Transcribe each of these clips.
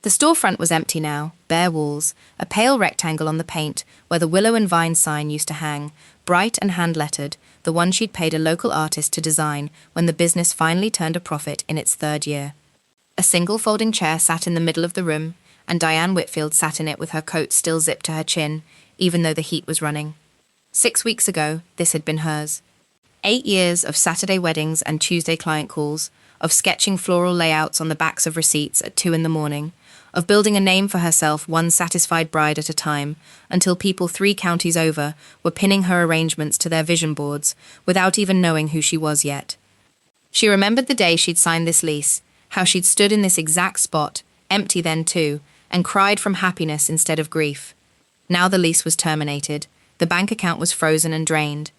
The storefront was empty now, bare walls, a pale rectangle on the paint where the willow and vine sign used to hang, bright and hand-lettered, the one she'd paid a local artist to design when the business finally turned a profit in its third year. A single folding chair sat in the middle of the room, and Diane Whitfield sat in it with her coat still zipped to her chin, even though the heat was running. 6 weeks ago, this had been hers. 8 years of Saturday weddings and Tuesday client calls, of sketching floral layouts on the backs of receipts at 2 a.m, of building a name for herself one satisfied bride at a time, until people 3 counties over were pinning her arrangements to their vision boards without even knowing who she was yet. She remembered the day she'd signed this lease, how she'd stood in this exact spot, empty then too, and cried from happiness instead of grief. Now the lease was terminated, the bank account was frozen and drained,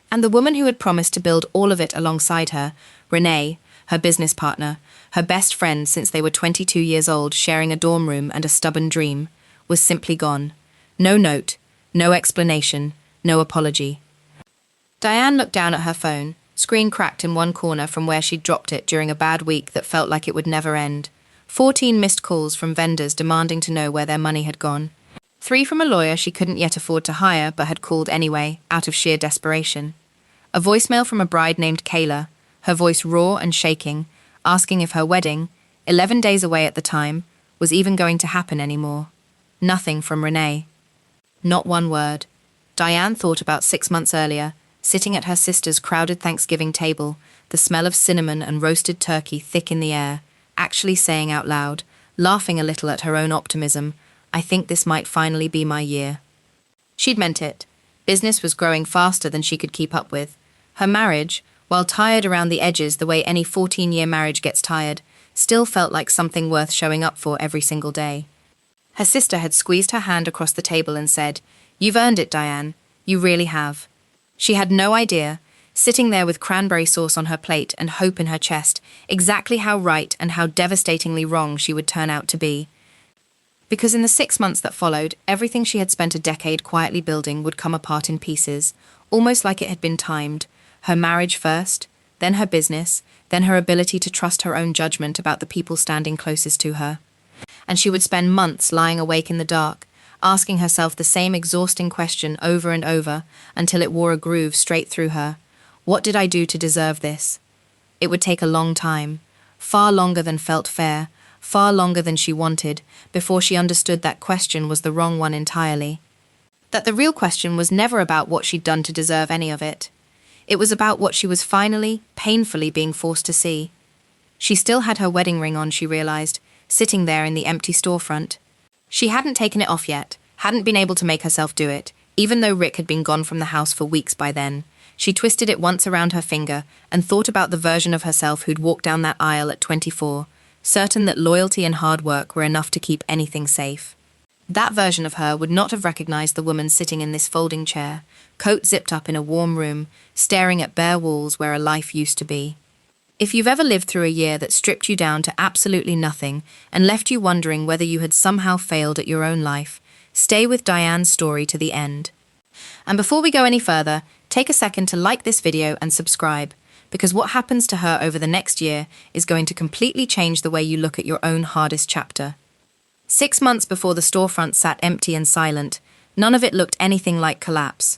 and the woman who had promised to build all of it alongside her, Renee, her business partner, her best friend since they were 22 years old sharing a dorm room and a stubborn dream, was simply gone. No note, no explanation, no apology. Diane looked down at her phone, screen cracked in one corner from where she'd dropped it during a bad week that felt like it would never end. 14 missed calls from vendors demanding to know where their money had gone. 3 from a lawyer she couldn't yet afford to hire but had called anyway, out of sheer desperation. A voicemail from a bride named Kayla, her voice raw and shaking, asking if her wedding, 11 days away at the time, was even going to happen anymore. Nothing from Renee. Not one word. Diane thought about 6 months earlier, sitting at her sister's crowded Thanksgiving table, the smell of cinnamon and roasted turkey thick in the air, actually saying out loud, laughing a little at her own optimism, "I think this might finally be my year." She'd meant it. Business was growing faster than she could keep up with. Her marriage, while tired around the edges the way any 14-year marriage gets tired, still felt like something worth showing up for every single day. Her sister had squeezed her hand across the table and said, "You've earned it, Diane. You really have." She had no idea, sitting there with cranberry sauce on her plate and hope in her chest, exactly how right and how devastatingly wrong she would turn out to be. Because in the 6 months that followed, everything she had spent a decade quietly building would come apart in pieces, almost like it had been timed. Her marriage first, then her business, then her ability to trust her own judgment about the people standing closest to her. And she would spend months lying awake in the dark, asking herself the same exhausting question over and over until it wore a groove straight through her. What did I do to deserve this? It would take a long time, far longer than felt fair, far longer than she wanted, before she understood that question was the wrong one entirely. That the real question was never about what she'd done to deserve any of it. It was about what she was finally, painfully being forced to see. She still had her wedding ring on, she realized, sitting there in the empty storefront. She hadn't taken it off yet, hadn't been able to make herself do it, even though Rick had been gone from the house for weeks by then. She twisted it once around her finger and thought about the version of herself who'd walked down that aisle at 24, certain that loyalty and hard work were enough to keep anything safe. That version of her would not have recognized the woman sitting in this folding chair, coat zipped up in a warm room, staring at bare walls where a life used to be. If you've ever lived through a year that stripped you down to absolutely nothing and left you wondering whether you had somehow failed at your own life, stay with Diane's story to the end. And before we go any further, take a second to like this video and subscribe, because what happens to her over the next year is going to completely change the way you look at your own hardest chapter. 6 months before the storefront sat empty and silent, none of it looked anything like collapse.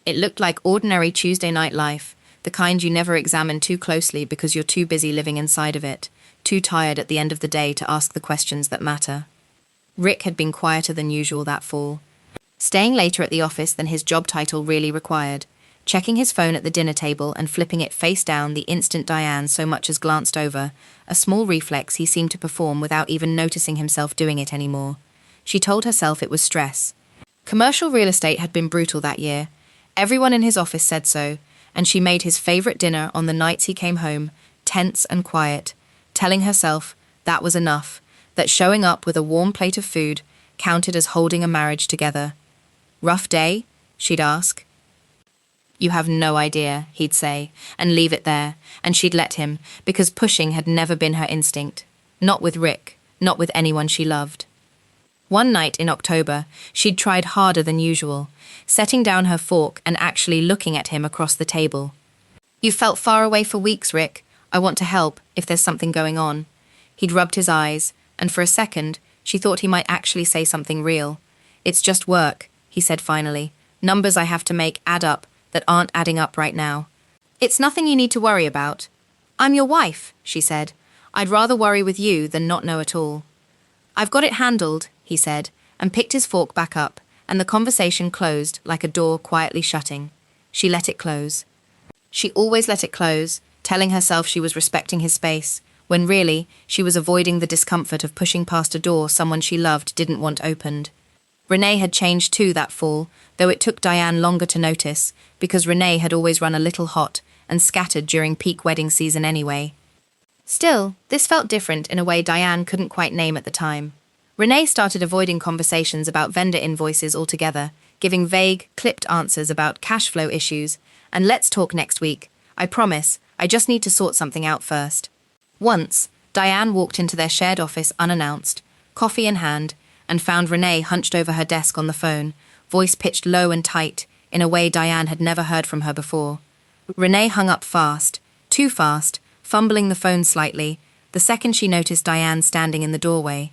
It looked like ordinary Tuesday night life, the kind you never examine too closely because you're too busy living inside of it, too tired at the end of the day to ask the questions that matter. Rick had been quieter than usual that fall, staying later at the office than his job title really required, checking his phone at the dinner table and flipping it face down the instant Diane so much as glanced over, a small reflex he seemed to perform without even noticing himself doing it anymore. She told herself it was stress. Commercial real estate had been brutal that year. Everyone in his office said so, and she made his favorite dinner on the nights he came home, tense and quiet, telling herself that was enough, that showing up with a warm plate of food counted as holding a marriage together. "Rough day?" she'd ask. "You have no idea," he'd say, and leave it there, and she'd let him, because pushing had never been her instinct. Not with Rick, not with anyone she loved. One night in October, she'd tried harder than usual, setting down her fork and actually looking at him across the table. "You've felt far away for weeks, Rick. I want to help, if there's something going on." He'd rubbed his eyes, and for a second, She thought he might actually say something real. "It's just work," he said finally. "Numbers I have to make add up that aren't adding up right now." "It's nothing you need to worry about." "I'm your wife," she said. "I'd rather worry with you than not know at all." "I've got it handled," he said, and picked his fork back up, and the conversation closed like a door quietly shutting. She let it close. She always let it close, telling herself she was respecting his space, when really she was avoiding the discomfort of pushing past a door someone she loved didn't want opened. Renee had changed too that fall, though it took Diane longer to notice, because Renee had always run a little hot and scattered during peak wedding season anyway. Still, this felt different in a way Diane couldn't quite name at the time. Renee started avoiding conversations about vendor invoices altogether, giving vague, clipped answers about cash flow issues, and "let's talk next week. I promise, I just need to sort something out first." Once, Diane walked into their shared office unannounced, coffee in hand, and found Renee hunched over her desk on the phone, voice pitched low and tight, in a way Diane had never heard from her before. Renee hung up fast, too fast, fumbling the phone slightly, the second she noticed Diane standing in the doorway.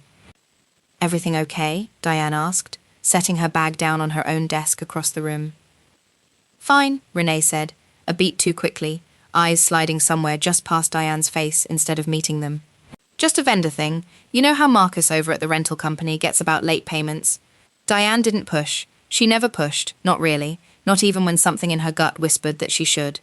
"Everything okay?" Diane asked, setting her bag down on her own desk across the room. "Fine," Renee said, a beat too quickly, eyes sliding somewhere just past Diane's face instead of meeting them. "Just a vendor thing. You know how Marcus over at the rental company gets about late payments?" Diane didn't push. She never pushed, not really, not even when something in her gut whispered that she should.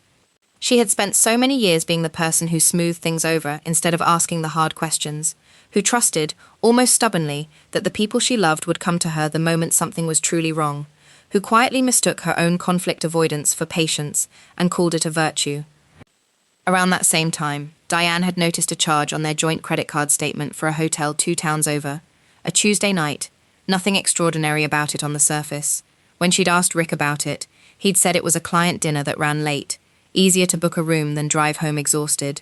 She had spent so many years being the person who smoothed things over instead of asking the hard questions, who trusted, almost stubbornly, that the people she loved would come to her the moment something was truly wrong, who quietly mistook her own conflict avoidance for patience and called it a virtue. Around that same time, Diane had noticed a charge on their joint credit card statement for a hotel 2 towns over. A Tuesday night, nothing extraordinary about it on the surface. When she'd asked Rick about it, he'd said it was a client dinner that ran late, easier to book a room than drive home exhausted.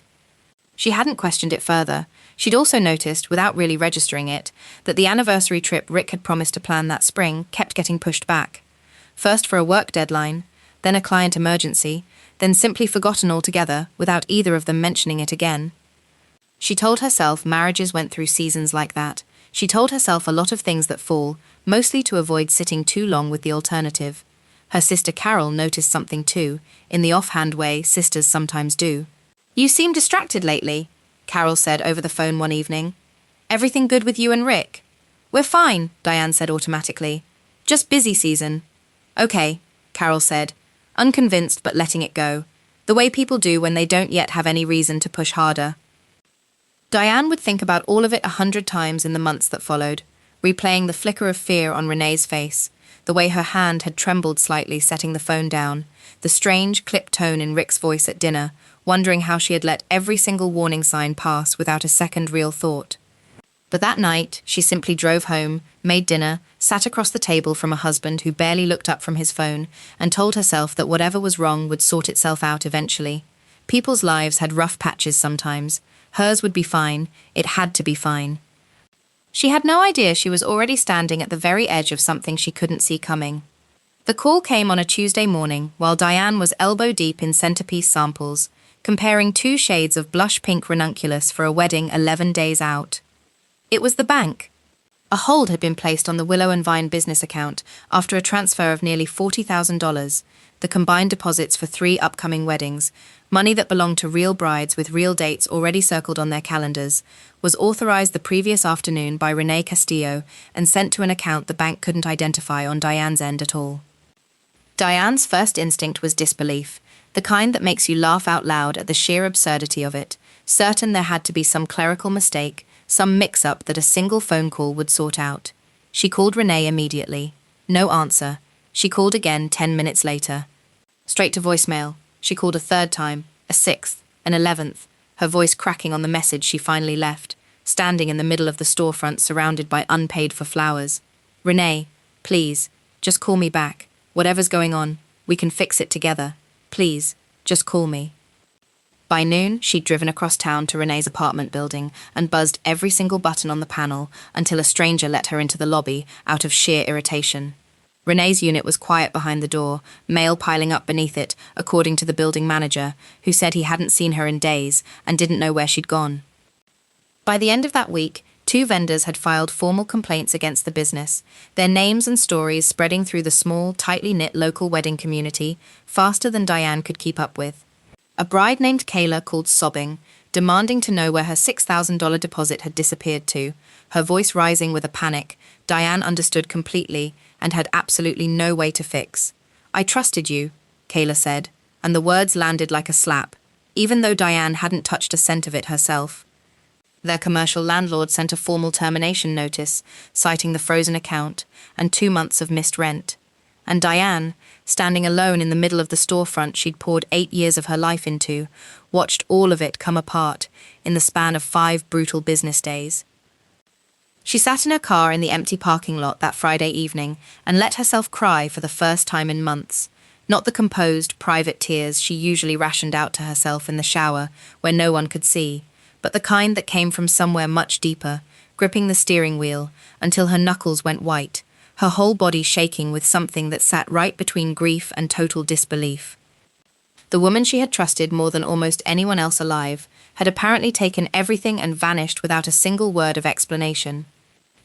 She hadn't questioned it further. She'd also noticed, without really registering it, that the anniversary trip Rick had promised to plan that spring kept getting pushed back. First for a work deadline, then a client emergency, then simply forgotten altogether without either of them mentioning it again. She told herself marriages went through seasons like that. She told herself a lot of things that fall, mostly to avoid sitting too long with the alternative. Her sister Carol noticed something too, in the offhand way sisters sometimes do. "You seem distracted lately," Carol said over the phone one evening. "Everything good with you and Rick?" "We're fine," Diane said automatically. "Just busy season." "Okay," Carol said, unconvinced but letting it go, the way people do when they don't yet have any reason to push harder. Diane would think about all of it 100 times in the months that followed, replaying the flicker of fear on Renee's face, the way her hand had trembled slightly setting the phone down, the strange, clipped tone in Rick's voice at dinner, wondering how she had let every single warning sign pass without a second real thought. But that night, she simply drove home, made dinner, sat across the table from a husband who barely looked up from his phone, and told herself that whatever was wrong would sort itself out eventually. People's lives had rough patches sometimes. Hers would be fine. It had to be fine. She had no idea she was already standing at the very edge of something she couldn't see coming. The call came on a Tuesday morning while Diane was elbow-deep in centerpiece samples, comparing 2 shades of blush pink ranunculus for a wedding 11 days out. It was the bank. A hold had been placed on the Willow and Vine business account after a transfer of nearly $40,000, the combined deposits for 3 upcoming weddings, money that belonged to real brides with real dates already circled on their calendars, was authorized the previous afternoon by Renee Castillo and sent to an account the bank couldn't identify on Diane's end at all. Diane's first instinct was disbelief, the kind that makes you laugh out loud at the sheer absurdity of it, certain there had to be some clerical mistake, some mix-up that a single phone call would sort out. She called Renee immediately. No answer. She called again 10 minutes later. Straight to voicemail. She called a 3rd time, a 6th, an 11th, her voice cracking on the message she finally left, standing in the middle of the storefront surrounded by unpaid-for flowers. "Renee, please, just call me back. Whatever's going on, we can fix it together. Please, just call me." By noon, she'd driven across town to Renee's apartment building and buzzed every single button on the panel until a stranger let her into the lobby out of sheer irritation. Renee's unit was quiet behind the door, mail piling up beneath it, according to the building manager, who said he hadn't seen her in days and didn't know where she'd gone. By the end of that week, 2 vendors had filed formal complaints against the business, their names and stories spreading through the small, tightly knit local wedding community faster than Diane could keep up with. A bride named Kayla called sobbing, demanding to know where her $6,000 deposit had disappeared to, her voice rising with a panic Diane understood completely and had absolutely no way to fix. "I trusted you," Kayla said, and the words landed like a slap, even though Diane hadn't touched a cent of it herself. Their commercial landlord sent a formal termination notice, citing the frozen account and 2 months of missed rent. And Diane, standing alone in the middle of the storefront she'd poured 8 years of her life into, watched all of it come apart in the span of 5 brutal business days. She sat in her car in the empty parking lot that Friday evening and let herself cry for the first time in months. Not the composed, private tears she usually rationed out to herself in the shower where no one could see, but the kind that came from somewhere much deeper, gripping the steering wheel until her knuckles went white, her whole body shaking with something that sat right between grief and total disbelief. The woman she had trusted more than almost anyone else alive had apparently taken everything and vanished without a single word of explanation.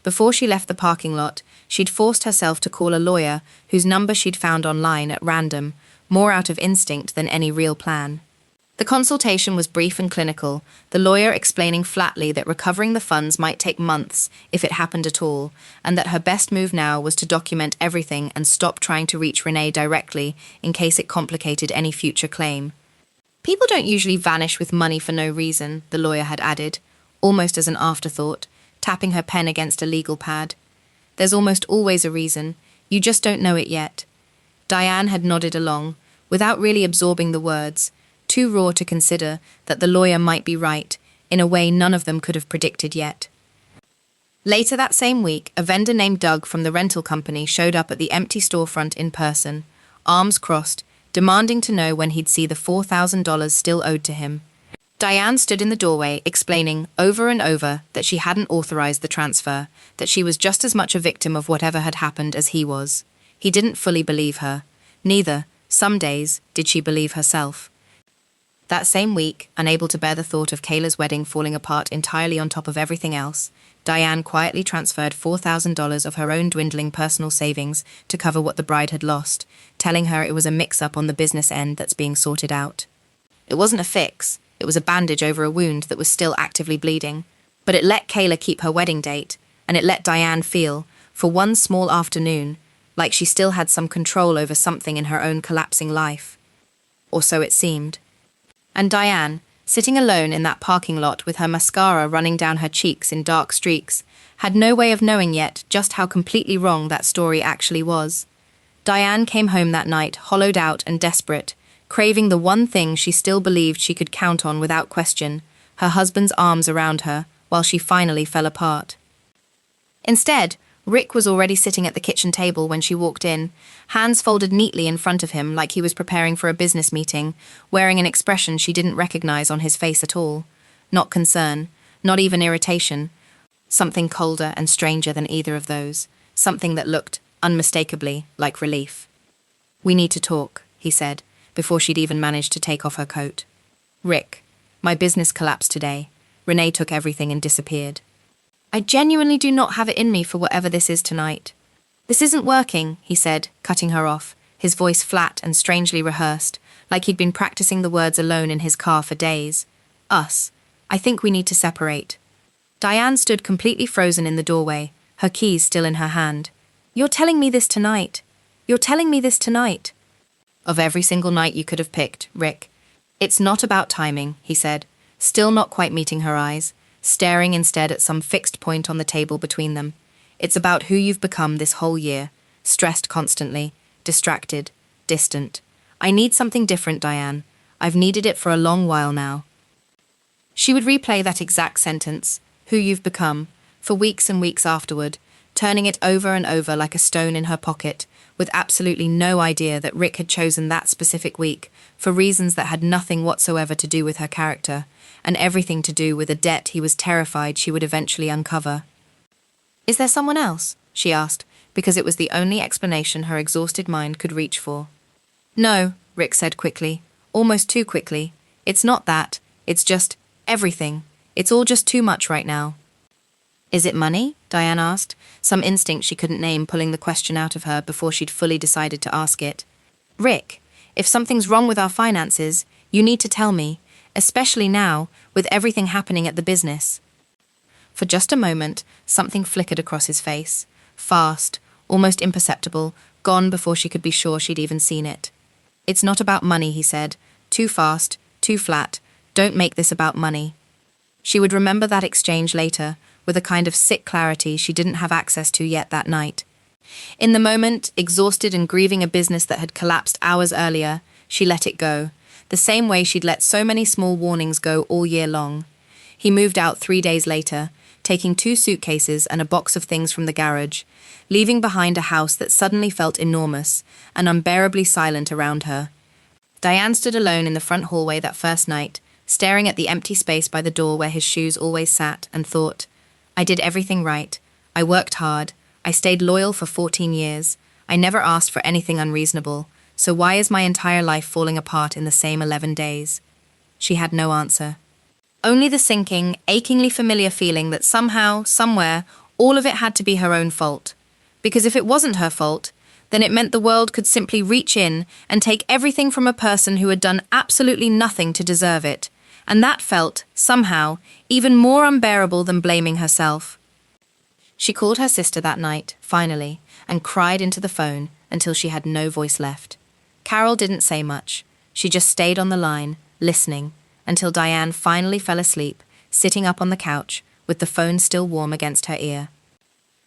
Before she left the parking lot, she'd forced herself to call a lawyer whose number she'd found online at random, more out of instinct than any real plan. The consultation was brief and clinical, the lawyer explaining flatly that recovering the funds might take months, if it happened at all, and that her best move now was to document everything and stop trying to reach Renee directly in case it complicated any future claim. "People don't usually vanish with money for no reason," the lawyer had added, almost as an afterthought, tapping her pen against a legal pad. "There's almost always a reason, you just don't know it yet." Diane had nodded along, without really absorbing the words, too raw to consider that the lawyer might be right, in a way none of them could have predicted yet. Later that same week, a vendor named Doug from the rental company showed up at the empty storefront in person, arms crossed, demanding to know when he'd see the $4,000 still owed to him. Diane stood in the doorway, explaining over and over that she hadn't authorized the transfer, that she was just as much a victim of whatever had happened as he was. He didn't fully believe her. Neither, some days, did she believe herself. That same week, unable to bear the thought of Kayla's wedding falling apart entirely on top of everything else, Diane quietly transferred $4,000 of her own dwindling personal savings to cover what the bride had lost, telling her it was a mix-up on the business end that's being sorted out. It wasn't a fix, it was a bandage over a wound that was still actively bleeding, but it let Kayla keep her wedding date, and it let Diane feel, for one small afternoon, like she still had some control over something in her own collapsing life. Or so it seemed. And Diane, sitting alone in that parking lot with her mascara running down her cheeks in dark streaks, had no way of knowing yet just how completely wrong that story actually was. Diane came home that night, hollowed out and desperate, craving the one thing she still believed she could count on without question, her husband's arms around her, while she finally fell apart. Instead, Rick was already sitting at the kitchen table when she walked in, hands folded neatly in front of him like he was preparing for a business meeting, wearing an expression she didn't recognize on his face at all. Not concern, not even irritation. Something colder and stranger than either of those. Something that looked, unmistakably, like relief. "We need to talk," he said, before she'd even managed to take off her coat. "Rick, my business collapsed today. Renee took everything and disappeared. I genuinely do not have it in me for whatever this is tonight." "This isn't working," he said, cutting her off, his voice flat and strangely rehearsed, like he'd been practicing the words alone in his car for days. "Us. I think we need to separate." Diane stood completely frozen in the doorway, her keys still in her hand. "You're telling me this tonight. You're telling me this tonight." "Of every single night you could have picked, Rick. It's not about timing," he said, still not quite meeting her eyes, staring instead at some fixed point on the table between them. "It's about who you've become this whole year, stressed constantly, distracted, distant. I need something different, Diane. I've needed it for a long while now." She would replay that exact sentence, "who you've become," for weeks and weeks afterward, turning it over and over like a stone in her pocket, with absolutely no idea that Rick had chosen that specific week for reasons that had nothing whatsoever to do with her character, and everything to do with a debt he was terrified she would eventually uncover. "Is there someone else?" she asked, because it was the only explanation her exhausted mind could reach for. "No," Rick said quickly, almost too quickly. "It's not that. It's just everything. It's all just too much right now." Is it money? Diane asked, some instinct she couldn't name pulling the question out of her before she'd fully decided to ask it. Rick, if something's wrong with our finances, you need to tell me, especially now, with everything happening at the business. For just a moment, something flickered across his face. Fast, almost imperceptible, gone before she could be sure she'd even seen it. It's not about money, he said. Too fast, too flat. Don't make this about money. She would remember that exchange later, with a kind of sick clarity she didn't have access to yet that night. In the moment, exhausted and grieving a business that had collapsed hours earlier, she let it go, the same way she'd let so many small warnings go all year long. He moved out 3 days later, taking 2 suitcases and a box of things from the garage, leaving behind a house that suddenly felt enormous and unbearably silent around her. Diane stood alone in the front hallway that first night, staring at the empty space by the door where his shoes always sat, and thought, I did everything right. I worked hard. I stayed loyal for 14 years. I never asked for anything unreasonable, so why is my entire life falling apart in the same 11 days? She had no answer. Only the sinking, achingly familiar feeling that somehow, somewhere, all of it had to be her own fault. Because if it wasn't her fault, then it meant the world could simply reach in and take everything from a person who had done absolutely nothing to deserve it, and that felt, somehow, even more unbearable than blaming herself. She called her sister that night, finally, and cried into the phone until she had no voice left. Carol didn't say much. She just stayed on the line, listening, until Diane finally fell asleep, sitting up on the couch, with the phone still warm against her ear.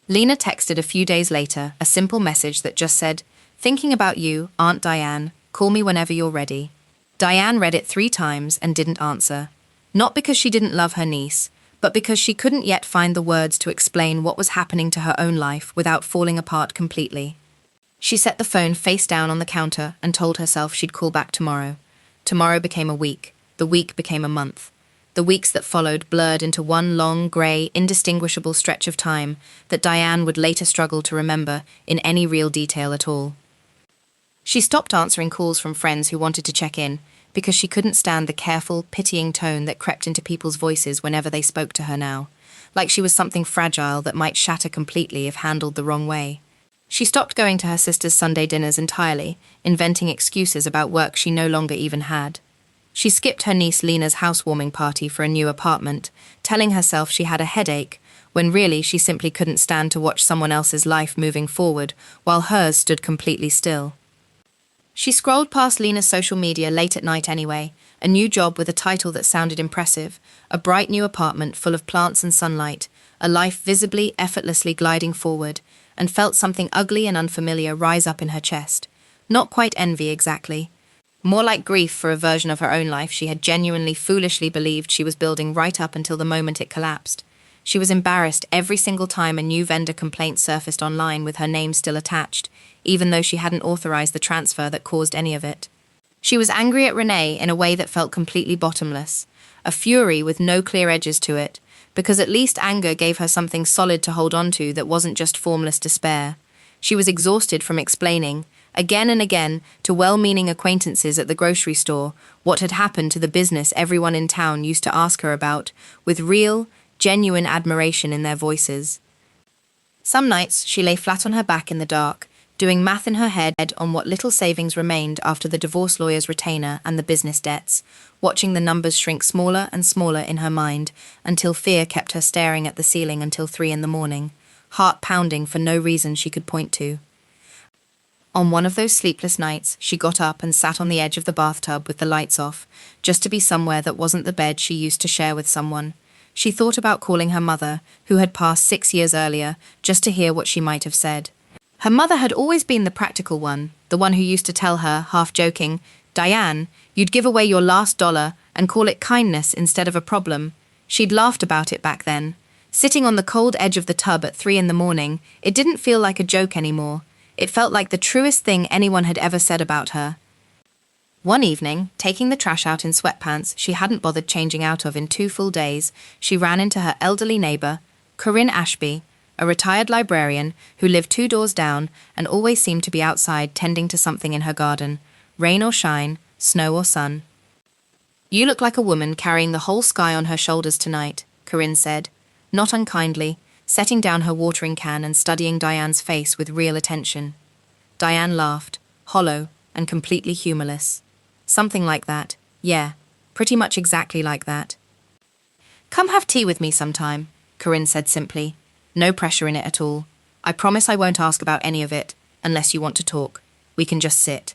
Lena texted a few days later a simple message that just said, Thinking about you, Aunt Diane. Call me whenever you're ready. Diane read it 3 times and didn't answer. Not because she didn't love her niece, but because she couldn't yet find the words to explain what was happening to her own life without falling apart completely. She set the phone face down on the counter and told herself she'd call back tomorrow. Tomorrow became a week. The week became a month. The weeks that followed blurred into one long, grey, indistinguishable stretch of time that Diane would later struggle to remember in any real detail at all. She stopped answering calls from friends who wanted to check in because she couldn't stand the careful, pitying tone that crept into people's voices whenever they spoke to her now, like she was something fragile that might shatter completely if handled the wrong way. She stopped going to her sister's Sunday dinners entirely, inventing excuses about work she no longer even had. She skipped her niece Lena's housewarming party for a new apartment, telling herself she had a headache, when really she simply couldn't stand to watch someone else's life moving forward while hers stood completely still. She scrolled past Lena's social media late at night anyway, a new job with a title that sounded impressive, a bright new apartment full of plants and sunlight, a life visibly, effortlessly gliding forward, and felt something ugly and unfamiliar rise up in her chest. Not quite envy exactly. More like grief for a version of her own life she had genuinely foolishly believed she was building right up until the moment it collapsed. She was embarrassed every single time a new vendor complaint surfaced online with her name still attached, even though she hadn't authorized the transfer that caused any of it. She was angry at Renee in a way that felt completely bottomless, a fury with no clear edges to it, because at least anger gave her something solid to hold on to that wasn't just formless despair. She was exhausted from explaining, again and again, to well-meaning acquaintances at the grocery store what had happened to the business everyone in town used to ask her about, with real, genuine admiration in their voices. Some nights she lay flat on her back in the dark, doing math in her head on what little savings remained after the divorce lawyer's retainer and the business debts, watching the numbers shrink smaller and smaller in her mind until fear kept her staring at the ceiling until 3 a.m, heart pounding for no reason she could point to. On one of those sleepless nights, she got up and sat on the edge of the bathtub with the lights off, just to be somewhere that wasn't the bed she used to share with someone. She thought about calling her mother, who had passed 6 years earlier, just to hear what she might have said. Her mother had always been the practical one, the one who used to tell her, half joking, Diane, you'd give away your last dollar and call it kindness instead of a problem. She'd laughed about it back then. Sitting on the cold edge of the tub at 3 a.m, it didn't feel like a joke anymore. It felt like the truest thing anyone had ever said about her. One evening, taking the trash out in sweatpants she hadn't bothered changing out of in 2 full days, she ran into her elderly neighbor, Corinne Ashby, a retired librarian who lived 2 doors down and always seemed to be outside tending to something in her garden, rain or shine, snow or sun. You look like a woman carrying the whole sky on her shoulders tonight, Corinne said, not unkindly, setting down her watering can and studying Diane's face with real attention. Diane laughed, hollow and completely humorless. Something like that, yeah, pretty much exactly like that. "Come have tea with me sometime," Corinne said simply. "No pressure in it at all. I promise I won't ask about any of it, unless you want to talk. We can just sit."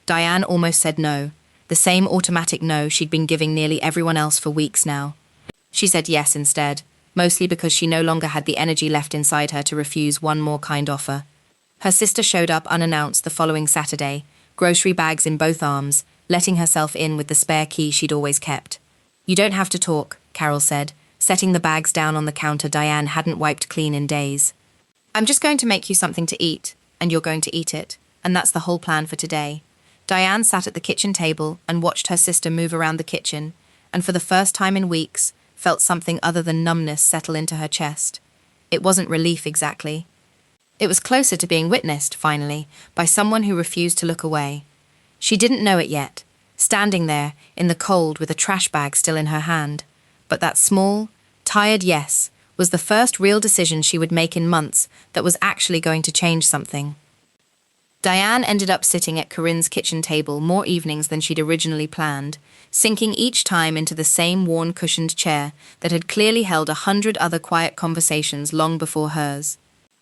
Diane almost said no, the same automatic no she'd been giving nearly everyone else for weeks now. She said yes instead, mostly because she no longer had the energy left inside her to refuse one more kind offer. Her sister showed up unannounced the following Saturday, grocery bags in both arms, letting herself in with the spare key she'd always kept. "You don't have to talk," Carol said, setting the bags down on the counter Diane hadn't wiped clean in days. "I'm just going to make you something to eat, and you're going to eat it, and that's the whole plan for today." Diane sat at the kitchen table and watched her sister move around the kitchen, and for the first time in weeks, felt something other than numbness settle into her chest. It wasn't relief exactly. It was closer to being witnessed, finally, by someone who refused to look away. She didn't know it yet, standing there in the cold with a trash bag still in her hand. But that small, tired yes was the first real decision she would make in months that was actually going to change something. Diane ended up sitting at Corinne's kitchen table more evenings than she'd originally planned, sinking each time into the same worn cushioned chair that had clearly held 100 other quiet conversations long before hers.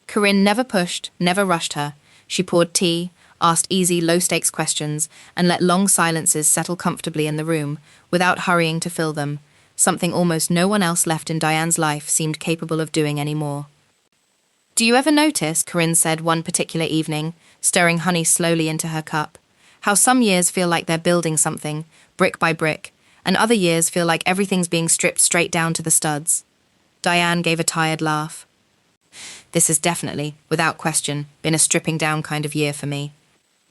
Corinne never pushed, never rushed her. She poured tea, asked easy, low-stakes questions, and let long silences settle comfortably in the room, without hurrying to fill them, something almost no one else left in Diane's life seemed capable of doing anymore. "Do you ever notice," Corinne said one particular evening, stirring honey slowly into her cup, "how some years feel like they're building something, brick by brick, and other years feel like everything's being stripped straight down to the studs?" Diane gave a tired laugh. "This has definitely, without question, been a stripping down kind of year for me."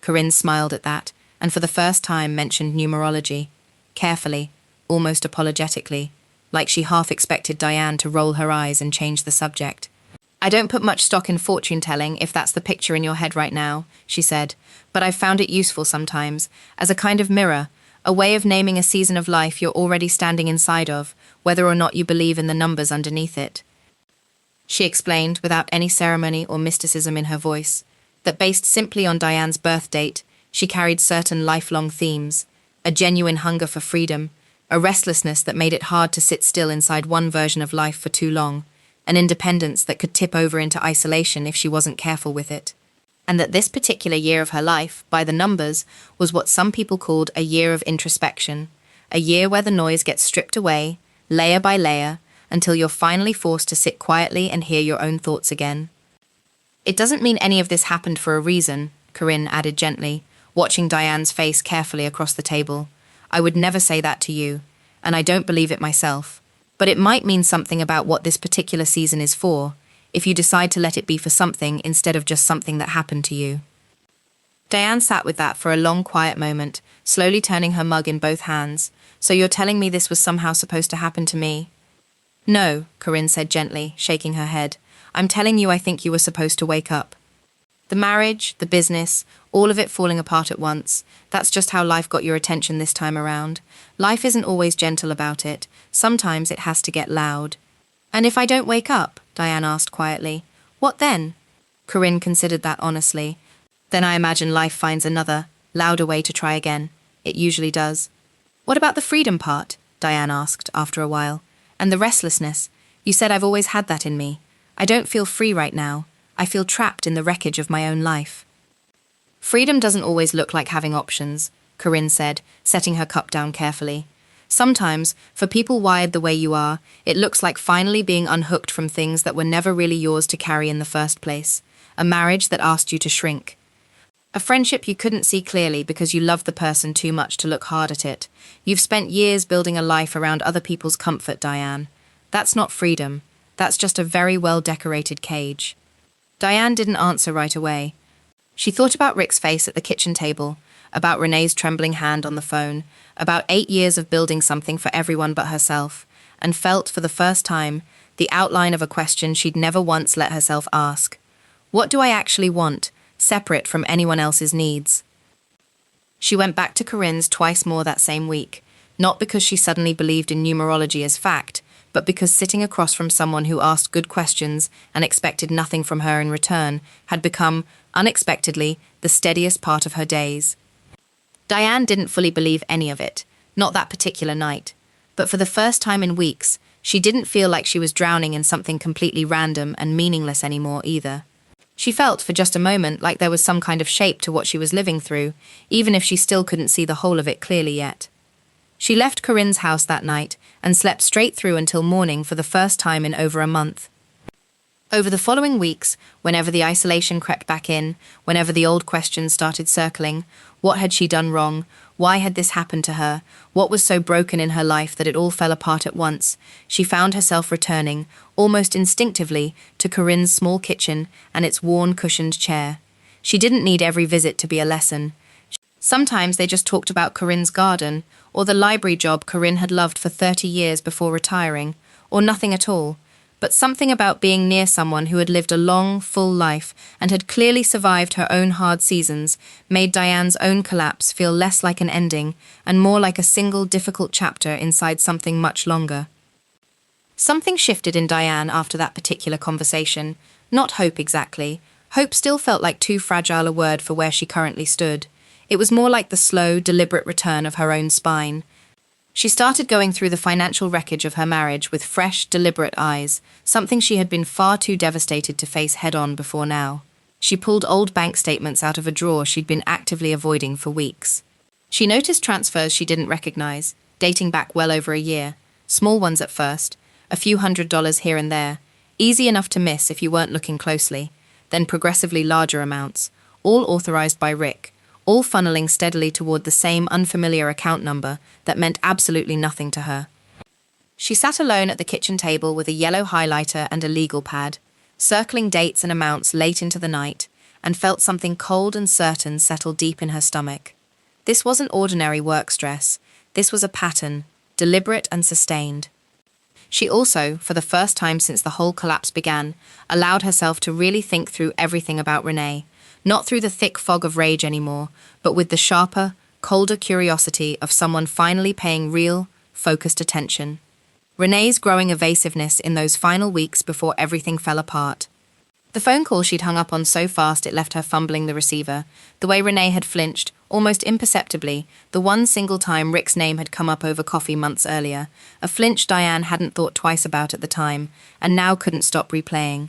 Corinne smiled at that, and for the first time mentioned numerology, carefully, almost apologetically, like she half expected Diane to roll her eyes and change the subject. "I don't put much stock in fortune-telling, if that's the picture in your head right now," she said, "but I've found it useful sometimes, as a kind of mirror, a way of naming a season of life you're already standing inside of, whether or not you believe in the numbers underneath it." She explained, without any ceremony or mysticism in her voice, that based simply on Diane's birth date, she carried certain lifelong themes, a genuine hunger for freedom, a restlessness that made it hard to sit still inside one version of life for too long, an independence that could tip over into isolation if she wasn't careful with it. And that this particular year of her life, by the numbers, was what some people called a year of introspection, a year where the noise gets stripped away, layer by layer, until you're finally forced to sit quietly and hear your own thoughts again. "It doesn't mean any of this happened for a reason," Corinne added gently, watching Diane's face carefully across the table. "I would never say that to you, and I don't believe it myself. But it might mean something about what this particular season is for, if you decide to let it be for something instead of just something that happened to you." Diane sat with that for a long, quiet moment, slowly turning her mug in both hands. "So you're telling me this was somehow supposed to happen to me?" "No," Corinne said gently, shaking her head. "I'm telling you I think you were supposed to wake up. The marriage, the business, all of it falling apart at once, that's just how life got your attention this time around. Life isn't always gentle about it. Sometimes it has to get loud." "And if I don't wake up?" Diane asked quietly. "What then?" Corinne considered that honestly. "Then I imagine life finds another, louder way to try again. It usually does." "What about the freedom part?" Diane asked after a while. "And the restlessness? You said I've always had that in me. I don't feel free right now. I feel trapped in the wreckage of my own life." "Freedom doesn't always look like having options," Corinne said, setting her cup down carefully. "Sometimes, for people wired the way you are, it looks like finally being unhooked from things that were never really yours to carry in the first place. A marriage that asked you to shrink. A friendship you couldn't see clearly because you loved the person too much to look hard at it. You've spent years building a life around other people's comfort, Diane. That's not freedom. That's just a very well-decorated cage." Diane didn't answer right away. She thought about Rick's face at the kitchen table, about Renee's trembling hand on the phone, about 8 years of building something for everyone but herself, and felt, for the first time, the outline of a question she'd never once let herself ask. What do I actually want, separate from anyone else's needs? She went back to Corinne's twice more that same week, not because she suddenly believed in numerology as fact, but but because sitting across from someone who asked good questions and expected nothing from her in return had become, unexpectedly, the steadiest part of her days. Diane didn't fully believe any of it, not that particular night, but for the first time in weeks, she didn't feel like she was drowning in something completely random and meaningless anymore either. She felt for just a moment like there was some kind of shape to what she was living through, even if she still couldn't see the whole of it clearly yet. She left Corinne's house that night and slept straight through until morning for the first time in over a month. Over the following weeks, whenever the isolation crept back in, whenever the old questions started circling, what had she done wrong? Why had this happened to her? What was so broken in her life that it all fell apart at once? She found herself returning, almost instinctively, to Corinne's small kitchen and its worn cushioned chair. She didn't need every visit to be a lesson. Sometimes they just talked about Corinne's garden, or the library job Corinne had loved for 30 years before retiring, or nothing at all. But something about being near someone who had lived a long, full life and had clearly survived her own hard seasons made Diane's own collapse feel less like an ending and more like a single difficult chapter inside something much longer. Something shifted in Diane after that particular conversation. Not hope exactly. Hope still felt like too fragile a word for where she currently stood. It was more like the slow, deliberate return of her own spine. She started going through the financial wreckage of her marriage with fresh, deliberate eyes, something she had been far too devastated to face head-on before now. She pulled old bank statements out of a drawer she'd been actively avoiding for weeks. She noticed transfers she didn't recognize, dating back well over a year, small ones at first, a few $100s here and there, easy enough to miss if you weren't looking closely, then progressively larger amounts, all authorized by Rick, all funneling steadily toward the same unfamiliar account number that meant absolutely nothing to her. She sat alone at the kitchen table with a yellow highlighter and a legal pad, circling dates and amounts late into the night, and felt something cold and certain settle deep in her stomach. This wasn't ordinary work stress. This was a pattern, deliberate and sustained. She also, for the first time since the whole collapse began, allowed herself to really think through everything about Renee, not through the thick fog of rage anymore, but with the sharper, colder curiosity of someone finally paying real, focused attention. Renee's growing evasiveness in those final weeks before everything fell apart. The phone call she'd hung up on so fast it left her fumbling the receiver, the way Renee had flinched, almost imperceptibly, the one single time Rick's name had come up over coffee months earlier, a flinch Diane hadn't thought twice about at the time, and now couldn't stop replaying.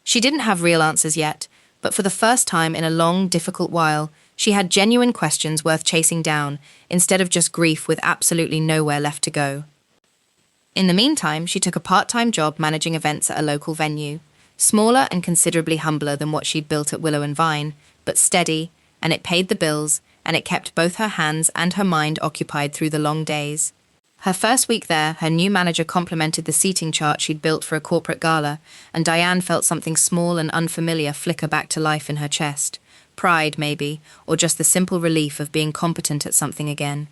She didn't have real answers yet, but for the first time in a long, difficult while, she had genuine questions worth chasing down, instead of just grief with absolutely nowhere left to go. In the meantime, she took a part-time job managing events at a local venue, smaller and considerably humbler than what she'd built at Willow and Vine, but steady, and it paid the bills, and it kept both her hands and her mind occupied through the long days. Her first week there, her new manager complimented the seating chart she'd built for a corporate gala, and Diane felt something small and unfamiliar flicker back to life in her chest. Pride, maybe, or just the simple relief of being competent at something again.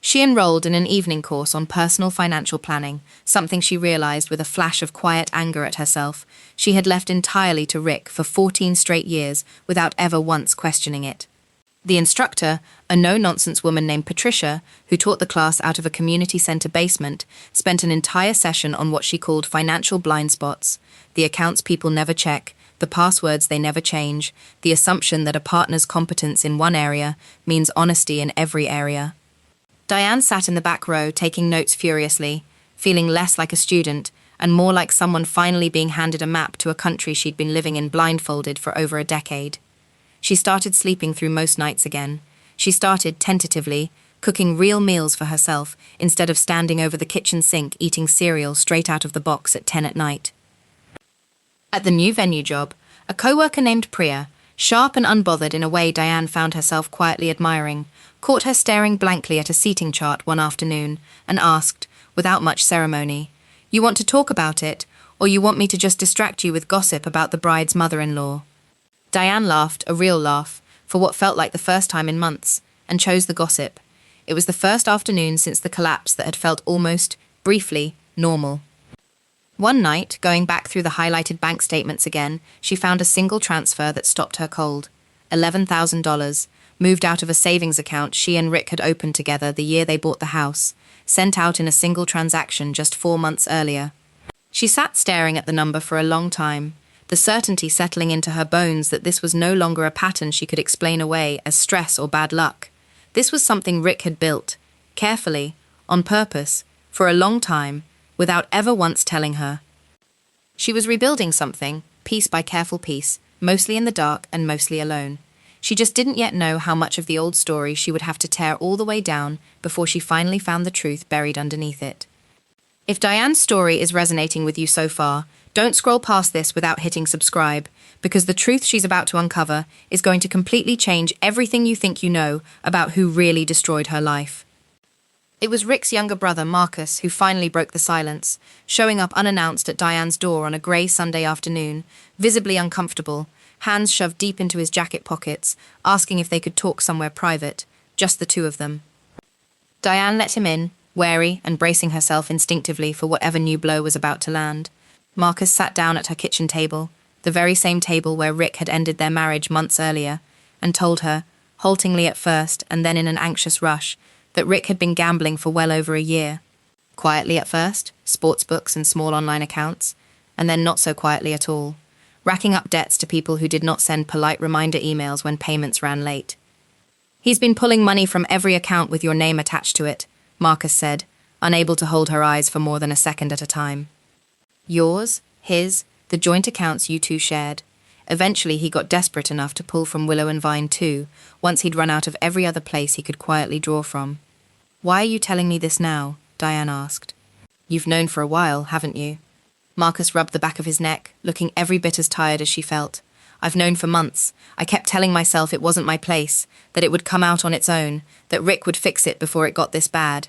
She enrolled in an evening course on personal financial planning, something she realized with a flash of quiet anger at herself. She had left entirely to Rick for 14 straight years without ever once questioning it. The instructor, a no-nonsense woman named Patricia, who taught the class out of a community center basement, spent an entire session on what she called financial blind spots, the accounts people never check, the passwords they never change, the assumption that a partner's competence in one area means honesty in every area. Diane sat in the back row, taking notes furiously, feeling less like a student and more like someone finally being handed a map to a country she'd been living in blindfolded for over a decade. She started sleeping through most nights again. She started, tentatively, cooking real meals for herself instead of standing over the kitchen sink eating cereal straight out of the box at 10 at night. At the new venue job, a co-worker named Priya, sharp and unbothered in a way Diane found herself quietly admiring, caught her staring blankly at a seating chart one afternoon and asked, without much ceremony, "You want to talk about it, or you want me to just distract you with gossip about the bride's mother-in-law?" Diane laughed, a real laugh, for what felt like the first time in months, and chose the gossip. It was the first afternoon since the collapse that had felt almost, briefly, normal. One night, going back through the highlighted bank statements again, she found a single transfer that stopped her cold. $11,000, moved out of a savings account she and Rick had opened together the year they bought the house, sent out in a single transaction just 4 months earlier. She sat staring at the number for a long time, the certainty settling into her bones that this was no longer a pattern she could explain away as stress or bad luck. This was something Rick had built, carefully, on purpose, for a long time, without ever once telling her. She was rebuilding something, piece by careful piece, mostly in the dark and mostly alone. She just didn't yet know how much of the old story she would have to tear all the way down before she finally found the truth buried underneath it. If Diane's story is resonating with you so far, don't scroll past this without hitting subscribe, because the truth she's about to uncover is going to completely change everything you think you know about who really destroyed her life. It was Rick's younger brother, Marcus, who finally broke the silence, showing up unannounced at Diane's door on a grey Sunday afternoon, visibly uncomfortable, hands shoved deep into his jacket pockets, asking if they could talk somewhere private, just the two of them. Diane let him in, wary and bracing herself instinctively for whatever new blow was about to land. Marcus sat down at her kitchen table, the very same table where Rick had ended their marriage months earlier, and told her, haltingly at first and then in an anxious rush, that Rick had been gambling for well over a year. Quietly at first, sportsbooks and small online accounts, and then not so quietly at all, racking up debts to people who did not send polite reminder emails when payments ran late. "He's been pulling money from every account with your name attached to it," Marcus said, unable to hold her eyes for more than a second at a time. "Yours, his, the joint accounts you two shared." Eventually he got desperate enough to pull from Willow and Vine too, once he'd run out of every other place he could quietly draw from. "Why are you telling me this now?" Diane asked. "You've known for a while, haven't you?" Marcus rubbed the back of his neck, looking every bit as tired as she felt. "I've known for months. I kept telling myself it wasn't my place, that it would come out on its own, that Rick would fix it before it got this bad.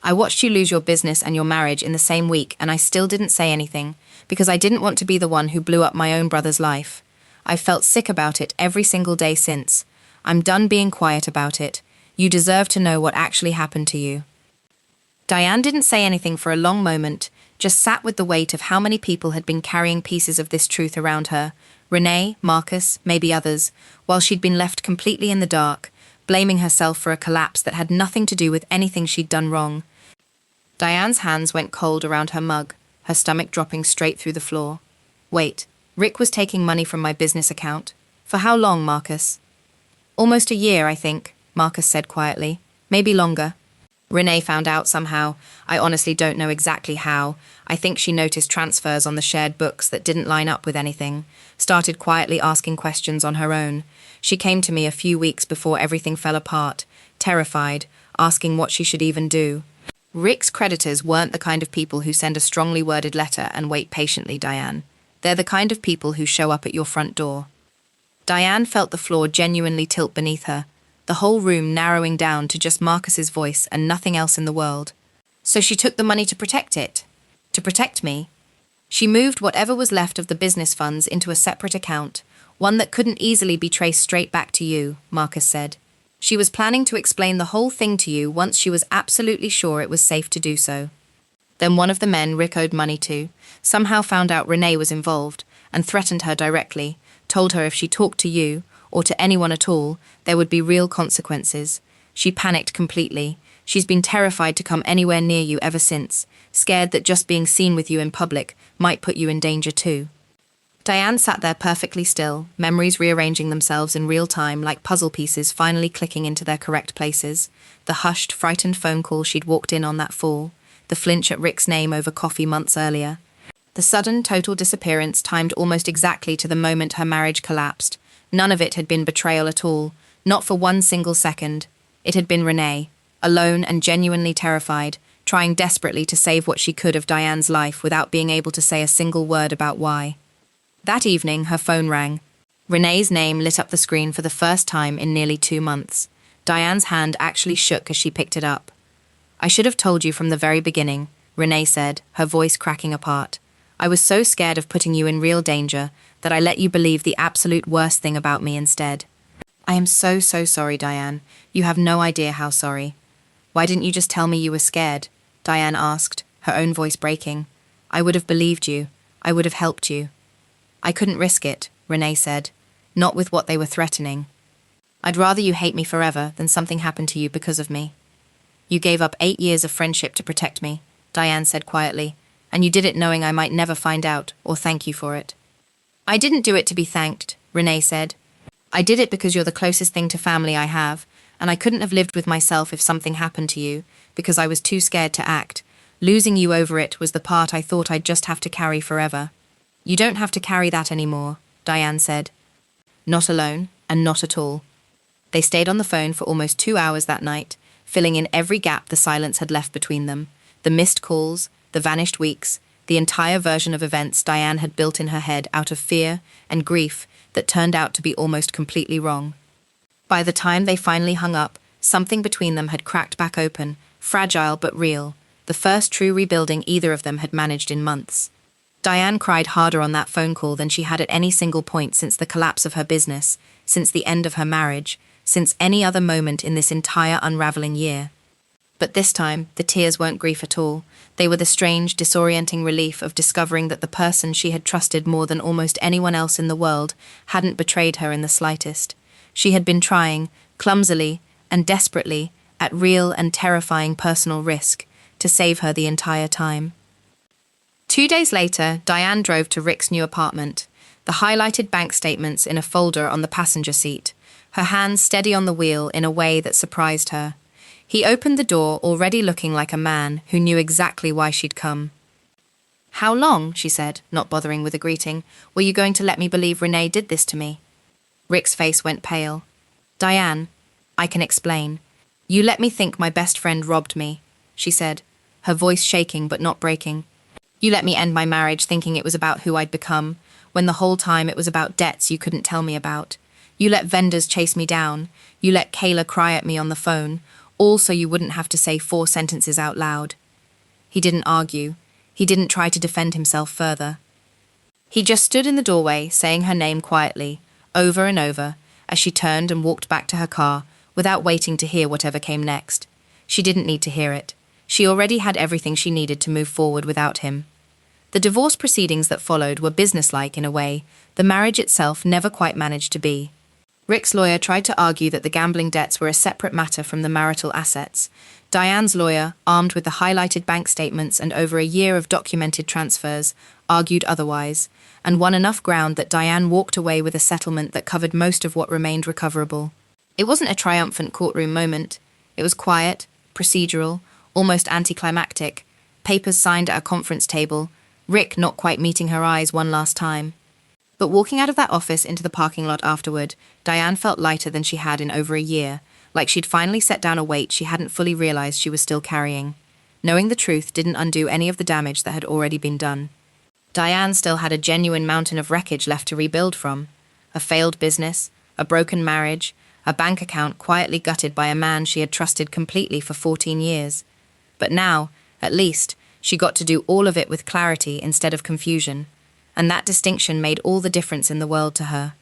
I watched you lose your business and your marriage in the same week, and I still didn't say anything, because I didn't want to be the one who blew up my own brother's life. I've felt sick about it every single day since. I'm done being quiet about it. You deserve to know what actually happened to you." Diane didn't say anything for a long moment, just sat with the weight of how many people had been carrying pieces of this truth around her, Renee, Marcus, maybe others, while she'd been left completely in the dark, blaming herself for a collapse that had nothing to do with anything she'd done wrong. Diane's hands went cold around her mug, her stomach dropping straight through the floor. "Wait, Rick was taking money from my business account. For how long, Marcus?" "Almost a year, I think," Marcus said quietly. "Maybe longer. Renee found out somehow. I honestly don't know exactly how. I think she noticed transfers on the shared books that didn't line up with anything, started quietly asking questions on her own. She came to me a few weeks before everything fell apart, terrified, asking what she should even do. Rick's creditors weren't the kind of people who send a strongly worded letter and wait patiently, Diane. They're the kind of people who show up at your front door." Diane felt the floor genuinely tilt beneath her, the whole room narrowing down to just Marcus's voice and nothing else in the world. "So she took the money to protect it? To protect me?" "She moved whatever was left of the business funds into a separate account, one that couldn't easily be traced straight back to you," Marcus said. "She was planning to explain the whole thing to you once she was absolutely sure it was safe to do so." Then one of the men Rick owed money to somehow found out Renee was involved and threatened her directly, told her if she talked to you, or to anyone at all, there would be real consequences. She panicked completely. She's been terrified to come anywhere near you ever since, scared that just being seen with you in public might put you in danger too. Diane sat there perfectly still, memories rearranging themselves in real time like puzzle pieces finally clicking into their correct places. The hushed, frightened phone call she'd walked in on that fall, the flinch at Rick's name over coffee months earlier. The sudden, total disappearance timed almost exactly to the moment her marriage collapsed. None of it had been betrayal at all, not for one single second. It had been Renee, alone and genuinely terrified, trying desperately to save what she could of Diane's life without being able to say a single word about why. That evening, her phone rang. Renee's name lit up the screen for the first time in nearly 2 months. Diane's hand actually shook as she picked it up. "I should have told you from the very beginning," Renee said, her voice cracking apart. "I was so scared of putting you in real danger that I let you believe the absolute worst thing about me instead." "I am so sorry, Diane. You have no idea how sorry." "Why didn't you just tell me you were scared?" Diane asked, her own voice breaking. "I would have believed you. I would have helped you." "I couldn't risk it," Renee said. "Not with what they were threatening." I'd rather you hate me forever than something happened to you because of me. You gave up 8 years of friendship to protect me, Diane said quietly, and you did it knowing I might never find out or thank you for it. I didn't do it to be thanked, Renee said. I did it because you're the closest thing to family I have, and I couldn't have lived with myself if something happened to you, because I was too scared to act. Losing you over it was the part I thought I'd just have to carry forever. You don't have to carry that anymore, Diane said. Not alone, and not at all. They stayed on the phone for almost 2 hours that night, filling in every gap the silence had left between them, the missed calls, the vanished weeks, the entire version of events Diane had built in her head out of fear and grief that turned out to be almost completely wrong. By the time they finally hung up, something between them had cracked back open, fragile but real, the first true rebuilding either of them had managed in months. Diane cried harder on that phone call than she had at any single point since the collapse of her business, since the end of her marriage, since any other moment in this entire unraveling year. But this time, the tears weren't grief at all. They were the strange, disorienting relief of discovering that the person she had trusted more than almost anyone else in the world hadn't betrayed her in the slightest. She had been trying, clumsily and desperately, at real and terrifying personal risk, to save her the entire time. 2 days later, Diane drove to Rick's new apartment, the highlighted bank statements in a folder on the passenger seat, her hands steady on the wheel in a way that surprised her. He opened the door, already looking like a man who knew exactly why she'd come. "How long," she said, not bothering with a greeting, "were you going to let me believe Renee did this to me?" Rick's face went pale. "Diane, I can explain. You let me think my best friend robbed me," she said, her voice shaking but not breaking. "You let me end my marriage thinking it was about who I'd become, when the whole time it was about debts you couldn't tell me about. You let vendors chase me down. You let Kayla cry at me on the phone, all so you wouldn't have to say 4 sentences out loud." He didn't argue. He didn't try to defend himself further. He just stood in the doorway, saying her name quietly, over and over, as she turned and walked back to her car, without waiting to hear whatever came next. She didn't need to hear it. She already had everything she needed to move forward without him. The divorce proceedings that followed were businesslike in a way the marriage itself never quite managed to be. Rick's lawyer tried to argue that the gambling debts were a separate matter from the marital assets. Diane's lawyer, armed with the highlighted bank statements and over a year of documented transfers, argued otherwise, and won enough ground that Diane walked away with a settlement that covered most of what remained recoverable. It wasn't a triumphant courtroom moment. It was quiet, procedural, almost anticlimactic, papers signed at a conference table, Rick not quite meeting her eyes one last time. But walking out of that office into the parking lot afterward, Diane felt lighter than she had in over a year, like she'd finally set down a weight she hadn't fully realized she was still carrying. Knowing the truth didn't undo any of the damage that had already been done. Diane still had a genuine mountain of wreckage left to rebuild from. A failed business, a broken marriage, a bank account quietly gutted by a man she had trusted completely for 14 years. But now, at least, she got to do all of it with clarity instead of confusion. And that distinction made all the difference in the world to her.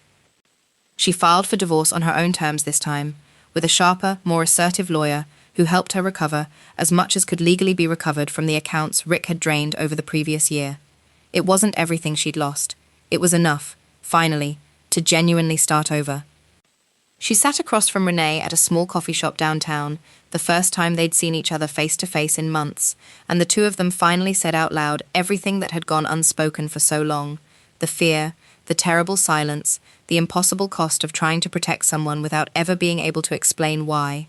She filed for divorce on her own terms this time, with a sharper, more assertive lawyer who helped her recover as much as could legally be recovered from the accounts Rick had drained over the previous year. It wasn't everything she'd lost. It was enough, finally, to genuinely start over. She sat across from Renee at a small coffee shop downtown, the first time they'd seen each other face to face in months, and the two of them finally said out loud everything that had gone unspoken for so long: the fear, the terrible silence, the impossible cost of trying to protect someone without ever being able to explain why.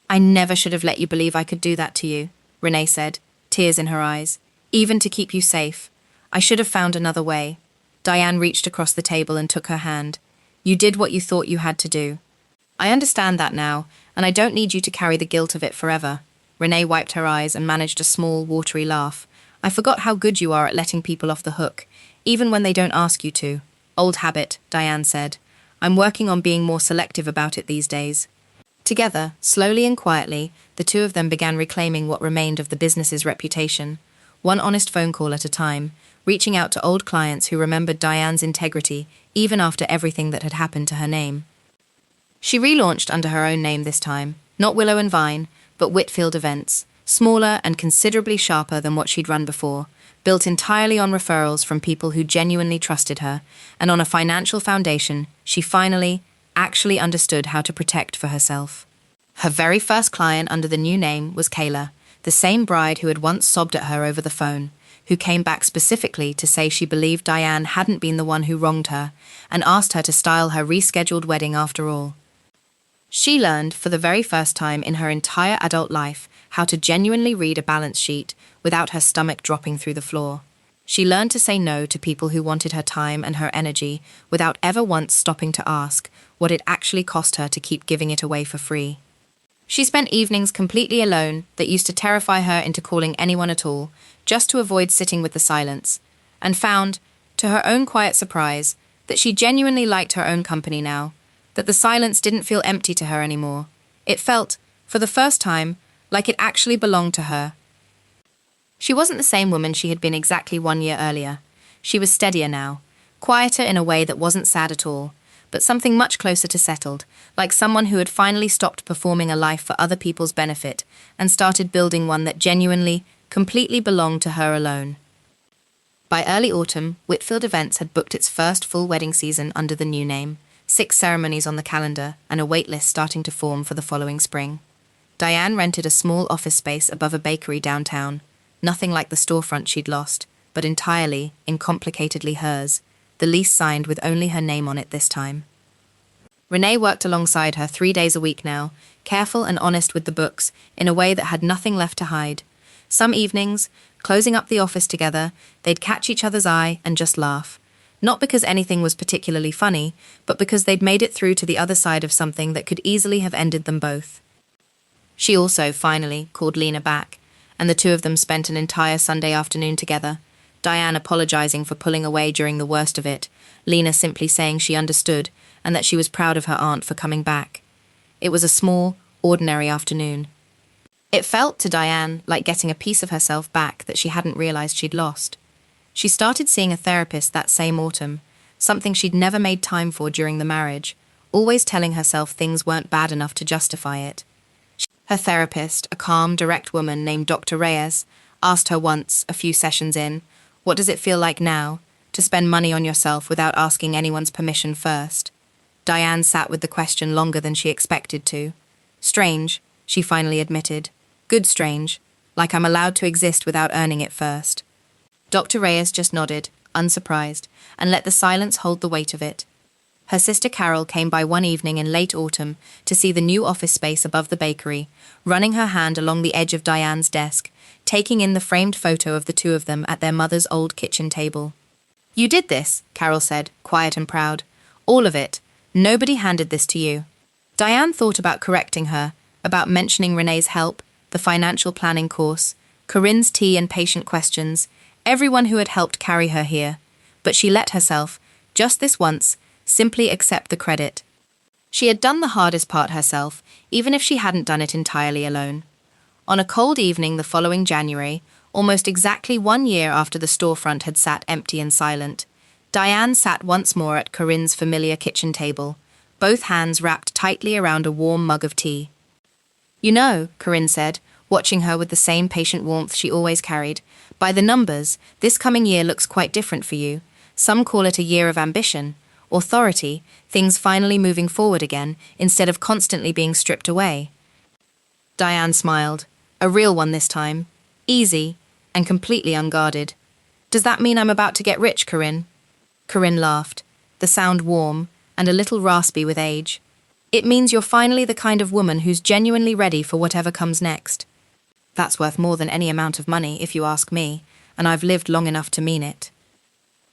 "I never should have let you believe I could do that to you," Renee said, tears in her eyes, "even to keep you safe. I should have found another way." Diane reached across the table and took her hand. "You did what you thought you had to do. I understand that now, and I don't need you to carry the guilt of it forever." Renee wiped her eyes and managed a small, watery laugh. "I forgot how good you are at letting people off the hook, even when they don't ask you to." "Old habit," Diane said. "I'm working on being more selective about it these days." Together, slowly and quietly, the two of them began reclaiming what remained of the business's reputation, one honest phone call at a time, reaching out to old clients who remembered Diane's integrity even after everything that had happened to her name. She relaunched under her own name this time, not Willow and Vine, but Whitfield Events, smaller and considerably sharper than what she'd run before, built entirely on referrals from people who genuinely trusted her, and on a financial foundation she finally, actually understood how to protect for herself. Her very first client under the new name was Kayla, the same bride who had once sobbed at her over the phone, who came back specifically to say she believed Diane hadn't been the one who wronged her, and asked her to style her rescheduled wedding after all. She learned, for the very first time in her entire adult life, how to genuinely read a balance sheet without her stomach dropping through the floor. She learned to say no to people who wanted her time and her energy without ever once stopping to ask what it actually cost her to keep giving it away for free. She spent evenings completely alone that used to terrify her into calling anyone at all, just to avoid sitting with the silence, and found, to her own quiet surprise, that she genuinely liked her own company now, that the silence didn't feel empty to her anymore. It felt, for the first time, like it actually belonged to her. She wasn't the same woman she had been exactly 1 year earlier. She was steadier now, quieter in a way that wasn't sad at all, but something much closer to settled, like someone who had finally stopped performing a life for other people's benefit and started building one that genuinely, completely belonged to her alone. By early autumn, Whitfield Events had booked its first full wedding season under the new name, 6 ceremonies on the calendar, and a waitlist starting to form for the following spring. Diane rented a small office space above a bakery downtown, nothing like the storefront she'd lost, but entirely, incomplicatedly hers, the lease signed with only her name on it this time. Renee worked alongside her 3 days a week now, careful and honest with the books, in a way that had nothing left to hide. Some evenings, closing up the office together, they'd catch each other's eye and just laugh. Not because anything was particularly funny, but because they'd made it through to the other side of something that could easily have ended them both. She also, finally, called Lena back, and the two of them spent an entire Sunday afternoon together, Diane apologizing for pulling away during the worst of it, Lena simply saying she understood and that she was proud of her aunt for coming back. It was a small, ordinary afternoon. It felt to Diane like getting a piece of herself back that she hadn't realized she'd lost. She started seeing a therapist that same autumn, something she'd never made time for during the marriage, always telling herself things weren't bad enough to justify it. Her therapist, a calm, direct woman named Dr. Reyes, asked her once, a few sessions in, "What does it feel like now, to spend money on yourself without asking anyone's permission first?" Diane sat with the question longer than she expected to. "Strange," she finally admitted. "Good strange, like I'm allowed to exist without earning it first." Dr. Reyes just nodded, unsurprised, and let the silence hold the weight of it. Her sister Carol came by one evening in late autumn to see the new office space above the bakery, running her hand along the edge of Diane's desk, taking in the framed photo of the two of them at their mother's old kitchen table. "You did this," Carol said, quiet and proud. "All of it. Nobody handed this to you." Diane thought about correcting her, about mentioning Renee's help, the financial planning course, Corinne's tea and patient questions, everyone who had helped carry her here, but she let herself, just this once, simply accept the credit. She had done the hardest part herself, even if she hadn't done it entirely alone. On a cold evening the following January, almost exactly 1 year after the storefront had sat empty and silent, Diane sat once more at Corinne's familiar kitchen table, both hands wrapped tightly around a warm mug of tea. "You know," Corinne said, watching her with the same patient warmth she always carried, "by the numbers, this coming year looks quite different for you. Some call it a year of ambition, authority, things finally moving forward again, instead of constantly being stripped away." Diane smiled, a real one this time, easy, and completely unguarded. "Does that mean I'm about to get rich, Corinne?" Corinne laughed, the sound warm and a little raspy with age. "It means you're finally the kind of woman who's genuinely ready for whatever comes next. That's worth more than any amount of money, if you ask me, and I've lived long enough to mean it."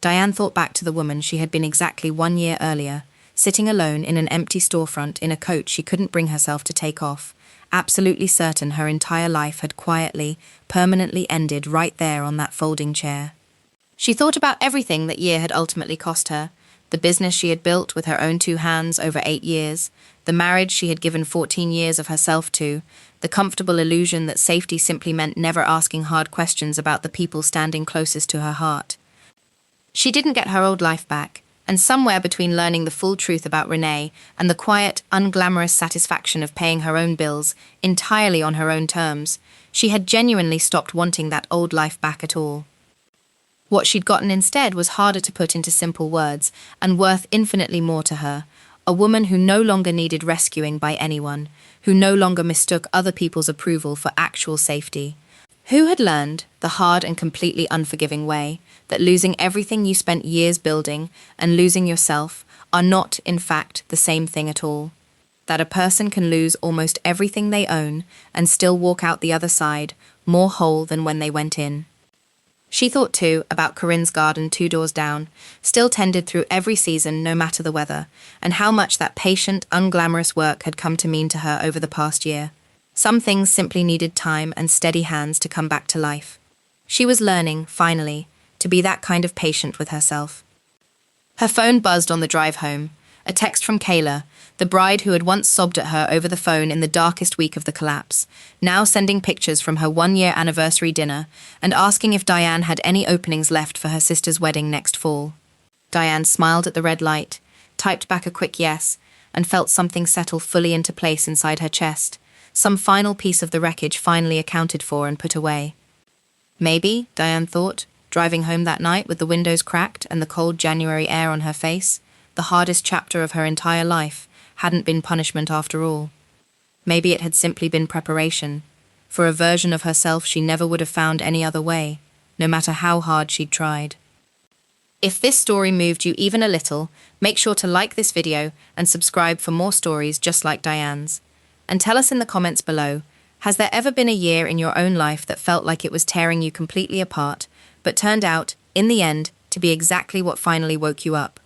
Diane thought back to the woman she had been exactly 1 year earlier, sitting alone in an empty storefront in a coat she couldn't bring herself to take off, absolutely certain her entire life had quietly, permanently ended right there on that folding chair. She thought about everything that year had ultimately cost her, the business she had built with her own 2 hands over 8 years, the marriage she had given 14 years of herself to, the comfortable illusion that safety simply meant never asking hard questions about the people standing closest to her heart. She didn't get her old life back, and somewhere between learning the full truth about Renee and the quiet, unglamorous satisfaction of paying her own bills entirely on her own terms, she had genuinely stopped wanting that old life back at all. What she'd gotten instead was harder to put into simple words and worth infinitely more to her, A woman who no longer needed rescuing by anyone, who no longer mistook other people's approval for actual safety. Who had learned, the hard and completely unforgiving way, that losing everything you spent years building and losing yourself are not, in fact, the same thing at all. That a person can lose almost everything they own and still walk out the other side, more whole than when they went in. She thought too about Corinne's garden 2 doors down, still tended through every season no matter the weather, and how much that patient, unglamorous work had come to mean to her over the past year. Some things simply needed time and steady hands to come back to life. She was learning, finally, to be that kind of patient with herself. Her phone buzzed on the drive home, a text from Kayla, the bride who had once sobbed at her over the phone in the darkest week of the collapse, now sending pictures from her 1-year anniversary dinner and asking if Diane had any openings left for her sister's wedding next fall. Diane smiled at the red light, typed back a quick yes, and felt something settle fully into place inside her chest, some final piece of the wreckage finally accounted for and put away. Maybe, Diane thought, driving home that night with the windows cracked and the cold January air on her face, the hardest chapter of her entire life hadn't been punishment after all. Maybe it had simply been preparation, for a version of herself she never would have found any other way, no matter how hard she'd tried. If this story moved you even a little, make sure to like this video and subscribe for more stories just like Diane's. And tell us in the comments below, has there ever been a year in your own life that felt like it was tearing you completely apart, but turned out, in the end, to be exactly what finally woke you up?